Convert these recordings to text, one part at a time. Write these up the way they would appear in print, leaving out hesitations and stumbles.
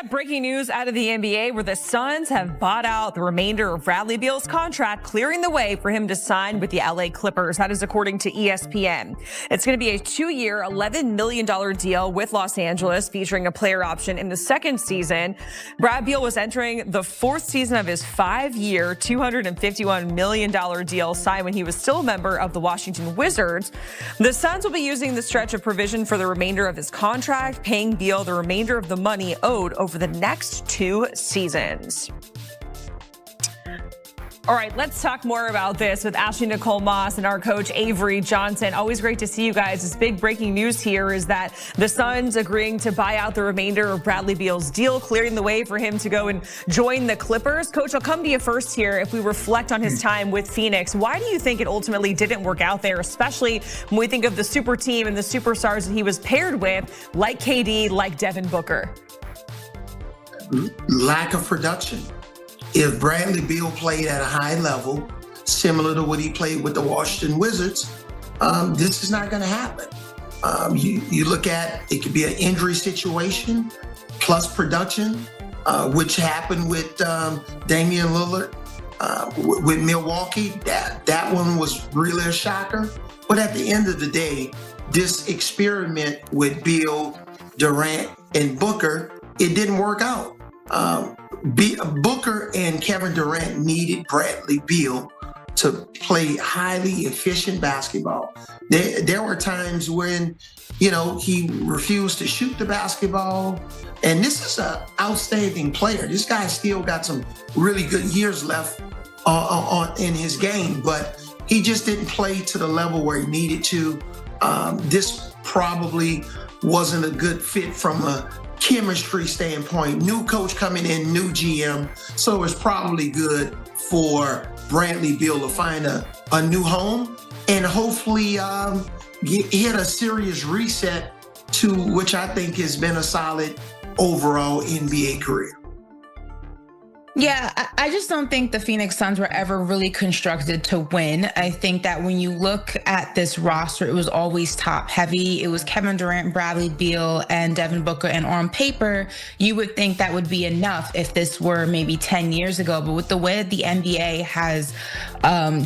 got breaking news out of the NBA where the Suns have bought out the remainder of Bradley Beal's contract, clearing the way for him to sign with the LA Clippers. That is according to ESPN. It's going to be a 2-year, $11 million deal with Los Angeles, featuring a player option in the second season. Brad Beal was entering the fourth season of his 5-year, $251 million deal signed when he was still a member of the Washington Wizards. The Suns will be using the stretch of provision for the remainder of his contract, paying Beal the remainder of the money owed over the next 2 seasons. All right, let's talk more about this with Ashley Nicole Moss and our coach Avery Johnson. Always great to see you guys. This big breaking news here is that the Suns agreeing to buy out the remainder of Bradley Beal's deal, clearing the way for him to go and join the Clippers. Coach, I'll come to you first here. If we reflect on his time with Phoenix, why do you think it ultimately didn't work out there, especially when we think of the super team and the superstars that he was paired with, like KD, like Devin Booker? Lack of production. If Bradley Beal played at a high level, similar to what he played with the Washington Wizards, this is not going to happen. You look at, it could be an injury situation plus production, which happened with Damian Lillard with Milwaukee. That one was really a shocker. But at the end of the day, this experiment with Beal, Durant, and Booker, it didn't work out. Booker and Kevin Durant needed Bradley Beal to play highly efficient basketball. There were times when, he refused to shoot the basketball. And this is an outstanding player. This guy still got some really good years left in his game, but he just didn't play to the level where he needed to. This probably wasn't a good fit from a chemistry standpoint. New coach coming in, new GM. So it's probably good for Bradley Beal to find a new home and hopefully hit a serious reset to which I think has been a solid overall NBA career. Yeah, I just don't think the Phoenix Suns were ever really constructed to win. I think that when you look at this roster, it was always top heavy. It was Kevin Durant, Bradley Beal, and Devin Booker. And on paper, you would think that would be enough if this were maybe 10 years ago. But with the way that the NBA has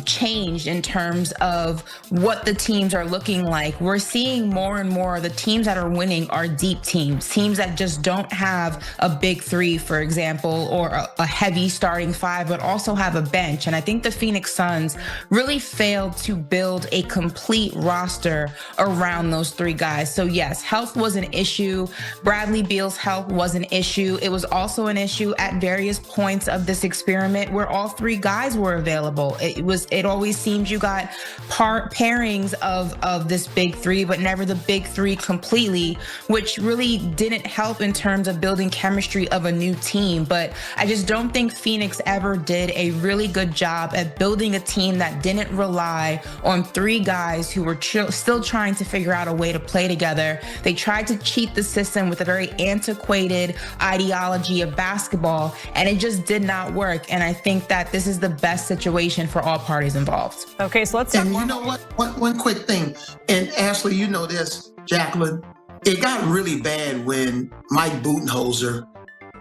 changed in terms of what the teams are looking like, we're seeing more and more the teams that are winning are deep teams that just don't have a big three, for example, or a heavy starting five, but also have a bench. And I think the Phoenix Suns really failed to build a complete roster around those 3 guys. So yes, health was an issue. Bradley Beal's health was an issue. It was also an issue at various points of this experiment where all 3 guys were available. It always seemed you got pairings of this big 3, but never the big 3 completely, which really didn't help in terms of building chemistry of a new team. But I just don't think Phoenix ever did a really good job at building a team that didn't rely on 3 guys who were still trying to figure out a way to play together. They tried to cheat the system with a very antiquated ideology of basketball, and it just did not work. And I think that this is the best situation for all parties involved. Okay, so let's talk more. And you know what? One quick thing, and Ashley, you know this, Jacqueline, it got really bad when Mike Budenholzer,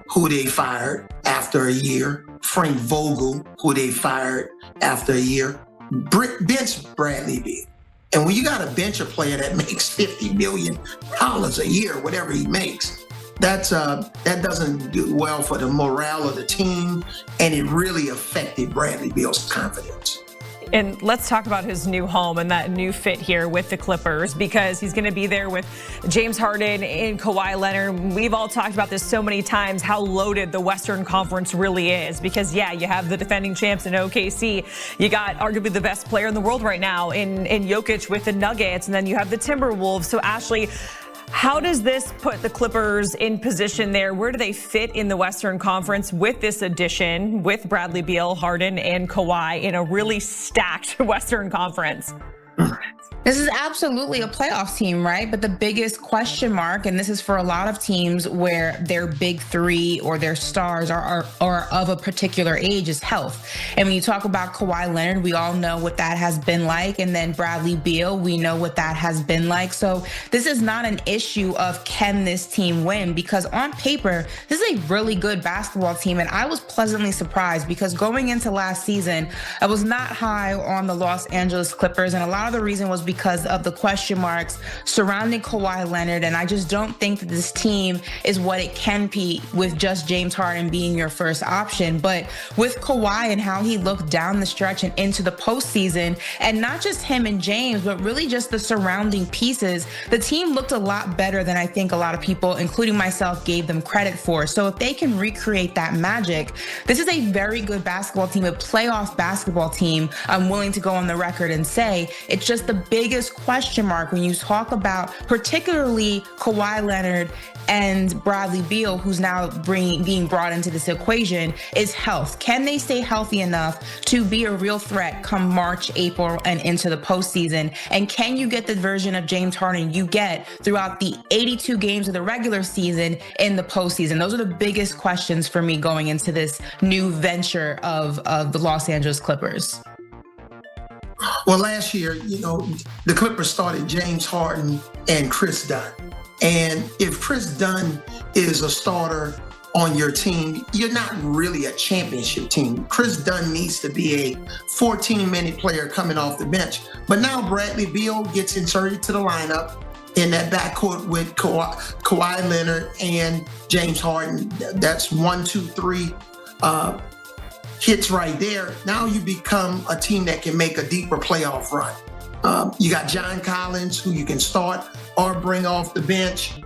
who they fired after a year, Frank Vogel, who they fired after a year, benched Bradley Beal. And when you got to bench a player that makes $50 million a year, whatever he makes, that doesn't do well for the morale of the team, and it really affected Bradley Beal's confidence. And let's talk about his new home and that new fit here with the Clippers, because he's going to be there with James Harden and Kawhi Leonard. We've all talked about this so many times, how loaded the Western Conference really is, because, yeah, you have the defending champs in OKC. You got arguably the best player in the world right now in Jokic with the Nuggets, and then you have the Timberwolves. So, Ashley, how does this put the Clippers in position there? Where do they fit in the Western Conference with this addition, with Bradley Beal, Harden, and Kawhi in a really stacked Western Conference? This is absolutely a playoff team, right? But the biggest question mark, and this is for a lot of teams where their big three or their stars are of a particular age, is health. And when you talk about Kawhi Leonard, we all know what that has been like. And then Bradley Beal, we know what that has been like. So this is not an issue of can this team win, because on paper, this is a really good basketball team. And I was pleasantly surprised because going into last season, I was not high on the Los Angeles Clippers. And a lot of the reason was because of the question marks surrounding Kawhi Leonard. And I just don't think that this team is what it can be with just James Harden being your first option. But with Kawhi and how he looked down the stretch and into the postseason, and not just him and James, but really just the surrounding pieces, the team looked a lot better than I think a lot of people, including myself, gave them credit for. So if they can recreate that magic, this is a very good basketball team, a playoff basketball team. I'm willing to go on the record and say it's just the biggest question mark when you talk about particularly Kawhi Leonard and Bradley Beal, who's now being brought into this equation, is health. Can they stay healthy enough to be a real threat come March, April, and into the postseason? And can you get the version of James Harden you get throughout the 82 games of the regular season in the postseason? Those are the biggest questions for me going into this new venture of the Los Angeles Clippers. Well, last year, the Clippers started James Harden and Chris Dunn. And if Chris Dunn is a starter on your team, you're not really a championship team. Chris Dunn needs to be a 14-minute player coming off the bench. But now Bradley Beal gets inserted to the lineup in that backcourt with Kawhi Leonard and James Harden. That's 1, 2, 3 hits right there. Now you become a team that can make a deeper playoff run. You got John Collins, who you can start or bring off the bench.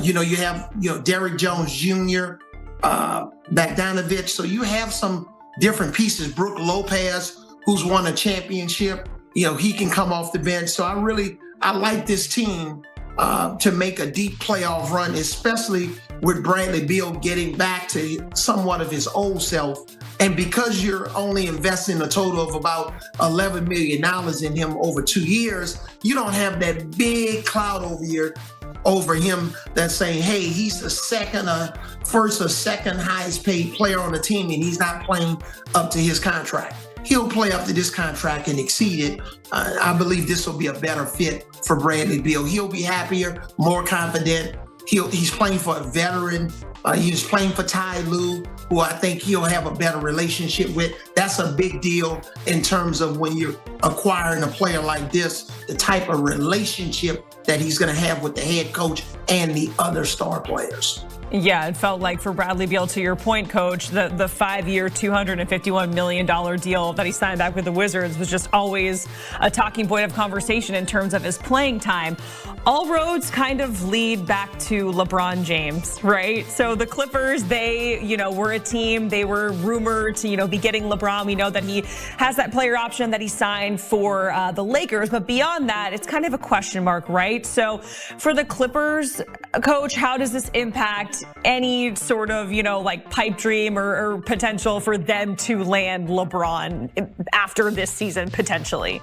You have Derrick Jones Jr., Bogdanovic. So you have some different pieces. Brook Lopez, who's won a championship, he can come off the bench. So I like this team to make a deep playoff run, especially with Bradley Beal getting back to somewhat of his old self. And because you're only investing a total of about $11 million in him over 2 years, you don't have that big cloud over him that's saying, hey, he's the first or second highest paid player on the team and he's not playing up to his contract. He'll play up to this contract and exceed it. I believe this will be a better fit for Bradley Beal. He'll be happier, more confident. He's playing for a veteran. He's playing for Ty Lue, who I think he'll have a better relationship with. That's a big deal in terms of when you're acquiring a player like this, the type of relationship that he's going to have with the head coach and the other star players. Yeah, it felt like for Bradley Beal, to your point, Coach, the 5-year, $251 million deal that he signed back with the Wizards was just always a talking point of conversation in terms of his playing time. All roads kind of lead back to LeBron James, right? So the Clippers, they, were a team. They were rumored to, be getting LeBron. We know that he has that player option that he signed for the Lakers. But beyond that, it's kind of a question mark, right? So for the Clippers, Coach, how does this impact any sort of, pipe dream or potential for them to land LeBron after this season, potentially?